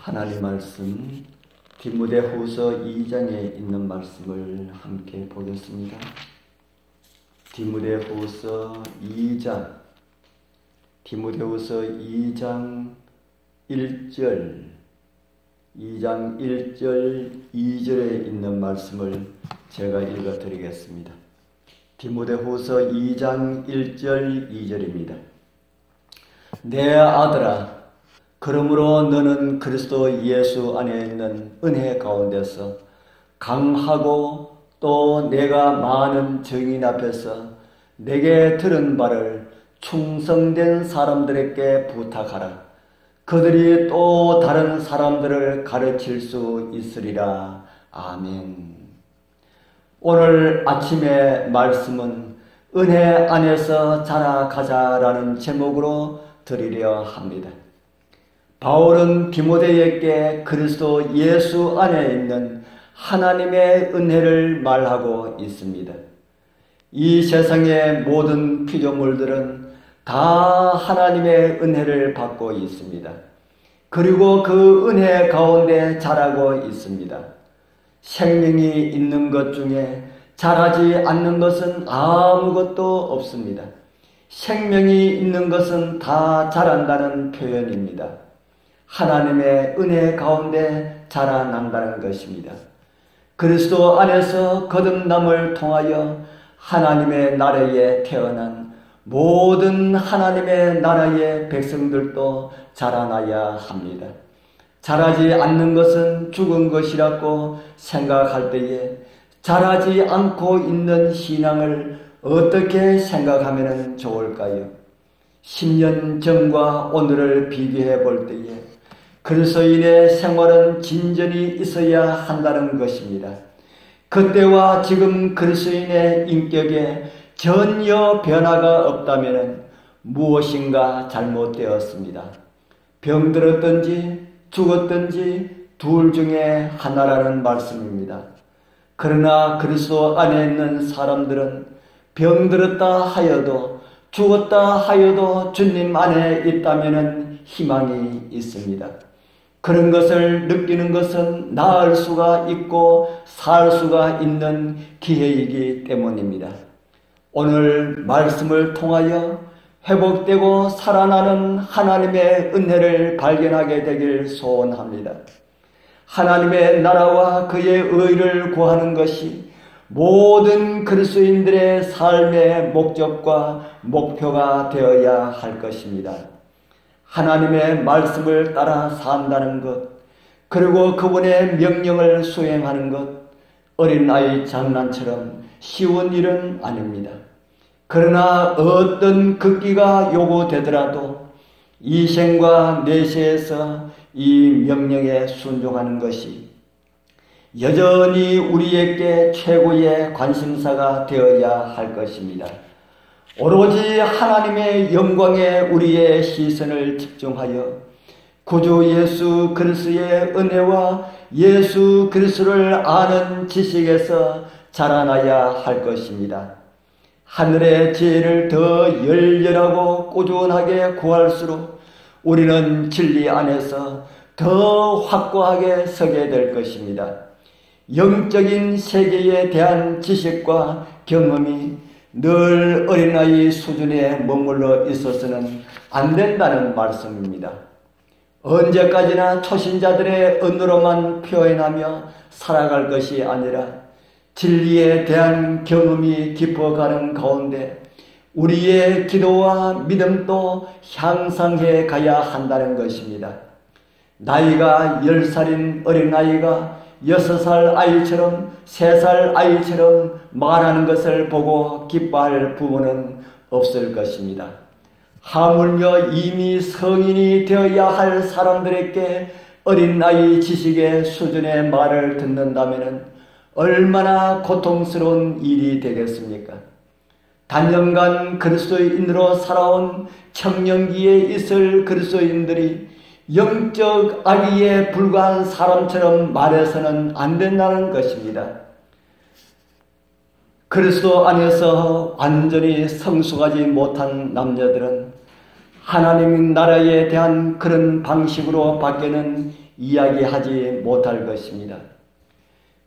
하나님 말씀 디모데후서 2장에 있는 말씀을 함께 보겠습니다. 디모데후서 2장 1절 2절에 있는 말씀을 제가 읽어드리겠습니다. 디모데후서 2장 1절 2절입니다. 내 아들아, 그러므로 너는 그리스도 예수 안에 있는 은혜 가운데서 강하고 또 내가 많은 증인 앞에서 내게 들은 바를 충성된 사람들에게 부탁하라. 그들이 또 다른 사람들을 가르칠 수 있으리라. 아멘. 오늘 아침의 말씀은 은혜 안에서 자라가자라는 제목으로 드리려 합니다. 바울은 디모데에게 그리스도 예수 안에 있는 하나님의 은혜를 말하고 있습니다. 이 세상의 모든 피조물들은 다 하나님의 은혜를 받고 있습니다. 그리고 그 은혜 가운데 자라고 있습니다. 생명이 있는 것 중에 자라지 않는 것은 아무것도 없습니다. 생명이 있는 것은 다 자란다는 표현입니다. 하나님의 은혜 가운데 자라난다는 것입니다. 그리스도 안에서 거듭남을 통하여 하나님의 나라에 태어난 모든 하나님의 나라의 백성들도 자라나야 합니다. 자라지 않는 것은 죽은 것이라고 생각할 때에 자라지 않고 있는 신앙을 어떻게 생각하면 좋을까요? 10년 전과 오늘을 비교해 볼 때에 그리스도인의 생활은 진전이 있어야 한다는 것입니다. 그때와 지금 그리스도인의 인격에 전혀 변화가 없다면 무엇인가 잘못되었습니다. 병들었든지 죽었든지 둘 중에 하나라는 말씀입니다. 그러나 그리스도 안에 있는 사람들은 병들었다 하여도 죽었다 하여도 주님 안에 있다면 희망이 있습니다. 그런 것을 느끼는 것은 나을 수가 있고 살 수가 있는 기회이기 때문입니다. 오늘 말씀을 통하여 회복되고 살아나는 하나님의 은혜를 발견하게 되길 소원합니다. 하나님의 나라와 그의 의를 구하는 것이 모든 그리스도인들의 삶의 목적과 목표가 되어야 할 것입니다. 하나님의 말씀을 따라 산다는 것, 그리고 그분의 명령을 수행하는 것, 어린아이 장난처럼 쉬운 일은 아닙니다. 그러나 어떤 극기가 요구되더라도 이 생과 내세에서 이 명령에 순종하는 것이 여전히 우리에게 최고의 관심사가 되어야 할 것입니다. 오로지 하나님의 영광에 우리의 시선을 집중하여 구주 예수 그리스도의 은혜와 예수 그리스도를 아는 지식에서 자라나야 할 것입니다. 하늘의 지혜를 더 열렬하고 꾸준하게 구할수록 우리는 진리 안에서 더 확고하게 서게 될 것입니다. 영적인 세계에 대한 지식과 경험이 늘 어린아이 수준에 머물러 있어서는 안 된다는 말씀입니다. 언제까지나 초신자들의 언어로만 표현하며 살아갈 것이 아니라 진리에 대한 경험이 깊어가는 가운데 우리의 기도와 믿음도 향상해 가야 한다는 것입니다. 나이가 10살인 어린아이가 6살 아이처럼 3살 아이처럼 말하는 것을 보고 기뻐할 부모는 없을 것입니다. 하물며 이미 성인이 되어야 할 사람들에게 어린아이 지식의 수준의 말을 듣는다면 얼마나 고통스러운 일이 되겠습니까? 단연간 그리스도인으로 살아온 청년기에 있을 그리스도인들이 영적 아기에 불과한 사람처럼 말해서는 안 된다는 것입니다. 그리스도 안에서 완전히 성숙하지 못한 남녀들은 하나님 나라에 대한 그런 방식으로 밖에는 이야기하지 못할 것입니다.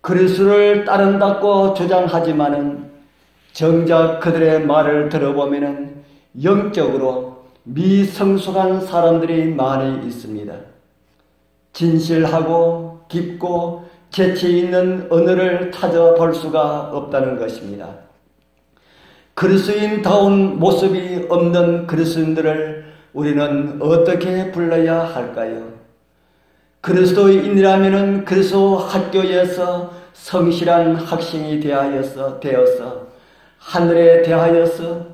그리스도를 따른다고 주장하지만은 정작 그들의 말을 들어보면은 영적으로 미성숙한 사람들이 많이 있습니다. 진실하고 깊고 재치 있는 언어를 찾아볼 수가 없다는 것입니다. 그리스도인다운 모습이 없는 그리스도인들을 우리는 어떻게 불러야 할까요? 그리스도인이라면 그리스도 학교에서 성실한 학생이 되어서 하늘에 대하여서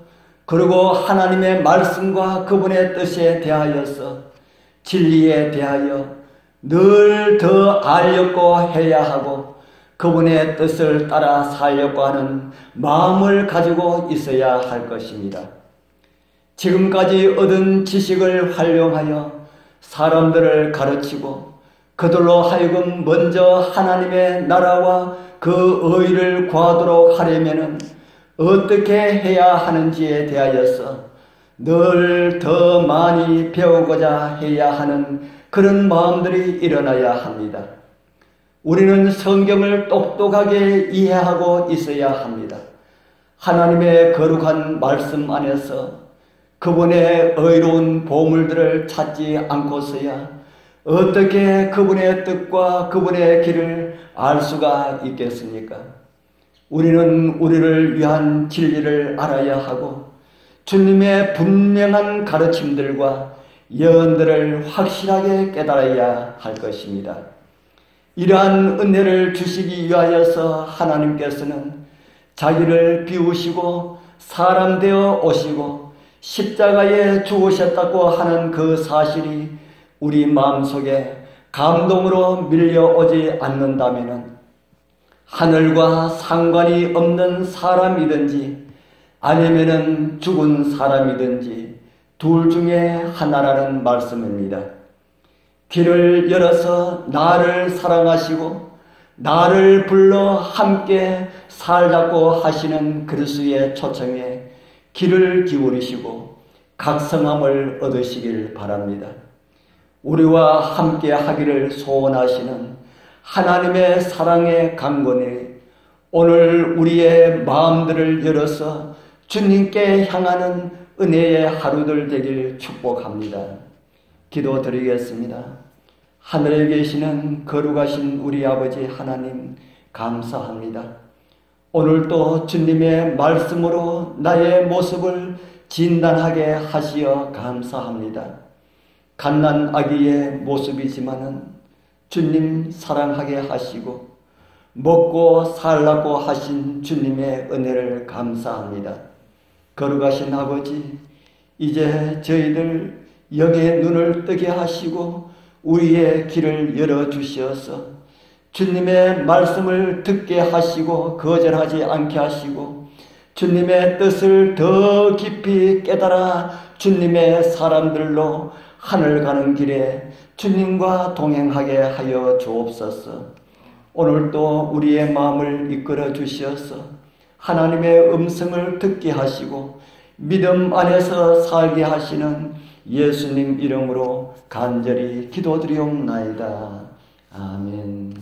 그리고 하나님의 말씀과 그분의 뜻에 대하여서 진리에 대하여 늘 더 알려고 해야 하고 그분의 뜻을 따라 살려고 하는 마음을 가지고 있어야 할 것입니다. 지금까지 얻은 지식을 활용하여 사람들을 가르치고 그들로 하여금 먼저 하나님의 나라와 그 의를 구하도록 하려면 어떻게 해야 하는지에 대하여서 늘 더 많이 배우고자 해야 하는 그런 마음들이 일어나야 합니다. 우리는 성경을 똑똑하게 이해하고 있어야 합니다. 하나님의 거룩한 말씀 안에서 그분의 의로운 보물들을 찾지 않고서야 어떻게 그분의 뜻과 그분의 길을 알 수가 있겠습니까? 우리는 우리를 위한 진리를 알아야 하고 주님의 분명한 가르침들과 예언들을 확실하게 깨달아야 할 것입니다. 이러한 은혜를 주시기 위하여서 하나님께서는 자기를 비우시고 사람 되어 오시고 십자가에 죽으셨다고 하는 그 사실이 우리 마음속에 감동으로 밀려오지 않는다면 하늘과 상관이 없는 사람이든지 아니면은 죽은 사람이든지 둘 중에 하나라는 말씀입니다. 길을 열어서 나를 사랑하시고 나를 불러 함께 살자고 하시는 그리스도의 초청에 귀를 기울이시고 각성함을 얻으시길 바랍니다. 우리와 함께 하기를 소원하시는 하나님의 사랑의 강권이 오늘 우리의 마음들을 열어서 주님께 향하는 은혜의 하루들 되길 축복합니다. 기도드리겠습니다. 하늘에 계시는 거룩하신 우리 아버지 하나님 감사합니다. 오늘도 주님의 말씀으로 나의 모습을 진단하게 하시어 감사합니다. 갓난 아기의 모습이지만은 주님 사랑하게 하시고 먹고 살라고 하신 주님의 은혜를 감사합니다. 거룩하신 아버지, 이제 저희들 영의 눈을 뜨게 하시고 우리의 길을 열어주시어서 주님의 말씀을 듣게 하시고 거절하지 않게 하시고 주님의 뜻을 더 깊이 깨달아 주님의 사람들로 하늘 가는 길에 주님과 동행하게 하여 주옵소서. 오늘도 우리의 마음을 이끌어 주시어서 하나님의 음성을 듣게 하시고 믿음 안에서 살게 하시는 예수님 이름으로 간절히 기도드리옵나이다. 아멘.